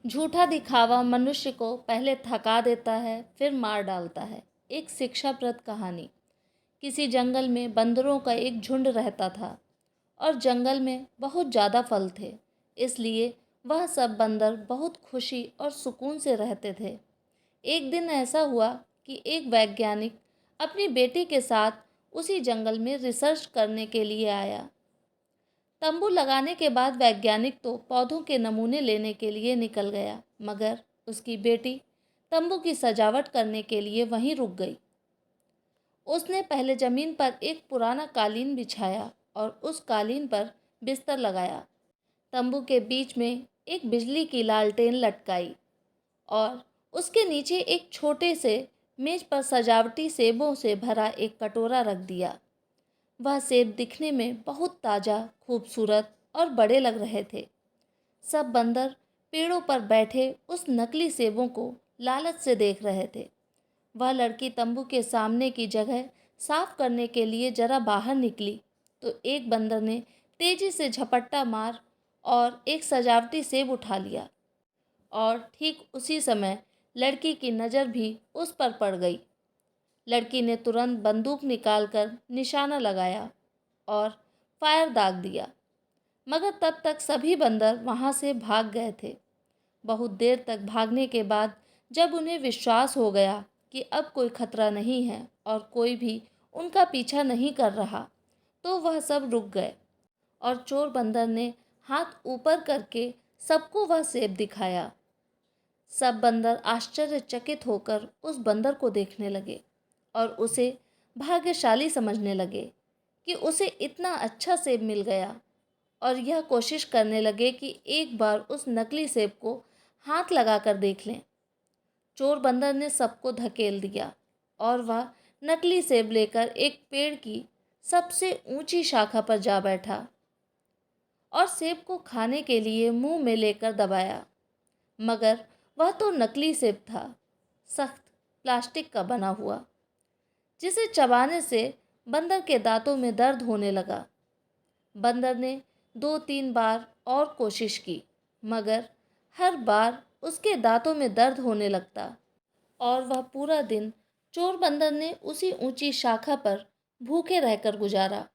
झूठा दिखावा मनुष्य को पहले थका देता है, फिर मार डालता है। एक शिक्षाप्रद कहानी। किसी जंगल में बंदरों का एक झुंड रहता था और जंगल में बहुत ज़्यादा फल थे, इसलिए वह सब बंदर बहुत खुशी और सुकून से रहते थे। एक दिन ऐसा हुआ कि एक वैज्ञानिक अपनी बेटी के साथ उसी जंगल में रिसर्च करने के लिए आया। तंबू लगाने के बाद वैज्ञानिक तो पौधों के नमूने लेने के लिए निकल गया, मगर उसकी बेटी तंबू की सजावट करने के लिए वहीं रुक गई। उसने पहले जमीन पर एक पुराना कालीन बिछाया और उस कालीन पर बिस्तर लगाया। तंबू के बीच में एक बिजली की लालटेन लटकाई और उसके नीचे एक छोटे से मेज पर सजावटी सेबों से भरा एक कटोरा रख दिया। वह सेब दिखने में बहुत ताज़ा, खूबसूरत और बड़े लग रहे थे। सब बंदर पेड़ों पर बैठे उस नकली सेबों को लालच से देख रहे थे। वह लड़की तंबू के सामने की जगह साफ करने के लिए जरा बाहर निकली तो एक बंदर ने तेजी से झपट्टा मार और एक सजावटी सेब उठा लिया। और ठीक उसी समय लड़की की नज़र भी उस पर पड़ गई। लड़की ने तुरंत बंदूक निकालकर निशाना लगाया और फायर दाग दिया, मगर तब तक सभी बंदर वहाँ से भाग गए थे। बहुत देर तक भागने के बाद जब उन्हें विश्वास हो गया कि अब कोई खतरा नहीं है और कोई भी उनका पीछा नहीं कर रहा, तो वह सब रुक गए और चोर बंदर ने हाथ ऊपर करके सबको वह सेब दिखाया। सब बंदर आश्चर्यचकित होकर उस बंदर को देखने लगे और उसे भाग्यशाली समझने लगे कि उसे इतना अच्छा सेब मिल गया, और यह कोशिश करने लगे कि एक बार उस नकली सेब को हाथ लगाकर देख लें। चोर बंदर ने सबको धकेल दिया और वह नकली सेब लेकर एक पेड़ की सबसे ऊंची शाखा पर जा बैठा और सेब को खाने के लिए मुंह में लेकर दबाया, मगर वह तो नकली सेब था, सख्त प्लास्टिक का बना हुआ, जिसे चबाने से बंदर के दांतों में दर्द होने लगा। बंदर ने 2-3 बार और कोशिश की, मगर हर बार उसके दांतों में दर्द होने लगता और वह पूरा दिन चोर बंदर ने उसी ऊंची शाखा पर भूखे रहकर गुजारा।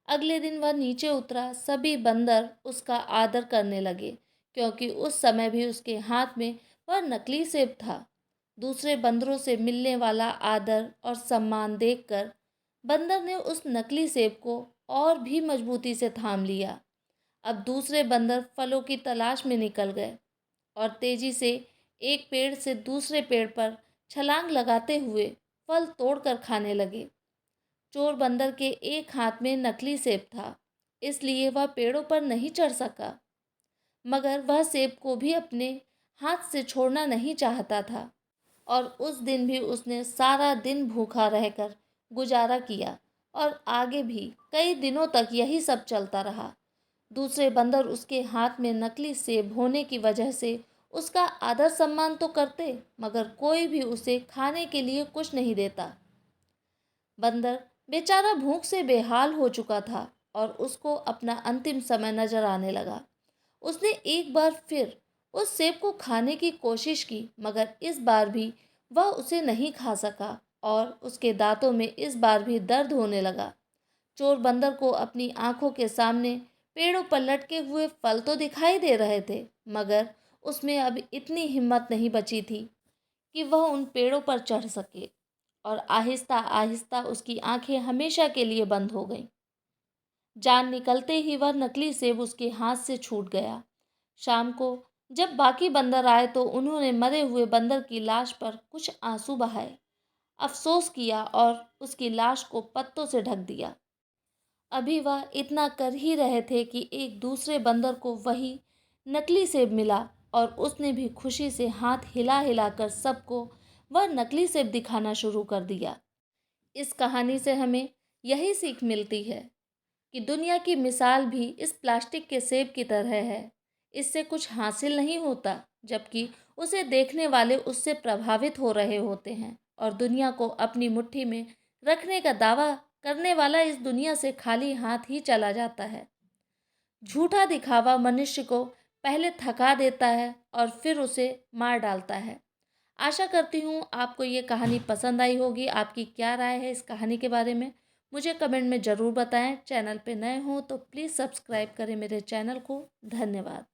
अगले दिन वह नीचे उतरा। सभी बंदर उसका आदर करने लगे, क्योंकि उस समय भी उसके हाथ में वह नकली सेब था। दूसरे बंदरों से मिलने वाला आदर और सम्मान देखकर बंदर ने उस नकली सेब को और भी मजबूती से थाम लिया। अब दूसरे बंदर फलों की तलाश में निकल गए और तेजी से एक पेड़ से दूसरे पेड़ पर छलांग लगाते हुए फल तोड़कर खाने लगे। चोर बंदर के एक हाथ में नकली सेब था, इसलिए वह पेड़ों पर नहीं चढ़ सका, मगर वह सेब को भी अपने हाथ से छोड़ना नहीं चाहता था और उस दिन भी उसने सारा दिन भूखा रहकर गुजारा किया और आगे भी कई दिनों तक यही सब चलता रहा। दूसरे बंदर उसके हाथ में नकली सेब होने की वजह से उसका आदर सम्मान तो करते, मगर कोई भी उसे खाने के लिए कुछ नहीं देता। बंदर बेचारा भूख से बेहाल हो चुका था और उसको अपना अंतिम समय नजर आने लगा। उसने एक बार फिर उस सेब को खाने की कोशिश की, मगर इस बार भी वह उसे नहीं खा सका और उसके दांतों में इस बार भी दर्द होने लगा। चोर बंदर को अपनी आंखों के सामने पेड़ों पर लटके हुए फल तो दिखाई दे रहे थे, मगर उसमें अब इतनी हिम्मत नहीं बची थी कि वह उन पेड़ों पर चढ़ सके, और आहिस्ता आहिस्ता उसकी आंखें हमेशा के लिए बंद हो गईं। जान निकलते ही वह नकली सेब उसके हाथ से छूट गया। शाम को जब बाकी बंदर आए तो उन्होंने मरे हुए बंदर की लाश पर कुछ आंसू बहाए, अफसोस किया और उसकी लाश को पत्तों से ढक दिया। अभी वह इतना कर ही रहे थे कि एक दूसरे बंदर को वही नकली सेब मिला और उसने भी खुशी से हाथ हिला हिलाकर सबको वह नकली सेब दिखाना शुरू कर दिया। इस कहानी से हमें यही सीख मिलती है कि दुनिया की मिसाल भी इस प्लास्टिक के सेब की तरह है। इससे कुछ हासिल नहीं होता, जबकि उसे देखने वाले उससे प्रभावित हो रहे होते हैं, और दुनिया को अपनी मुट्ठी में रखने का दावा करने वाला इस दुनिया से खाली हाथ ही चला जाता है। झूठा दिखावा मनुष्य को पहले थका देता है और फिर उसे मार डालता है। आशा करती हूँ आपको ये कहानी पसंद आई होगी। आपकी क्या राय है इस कहानी के बारे में मुझे कमेंट में ज़रूर बताएं। चैनल पे नए हों तो प्लीज़ सब्सक्राइब करें मेरे चैनल को। धन्यवाद।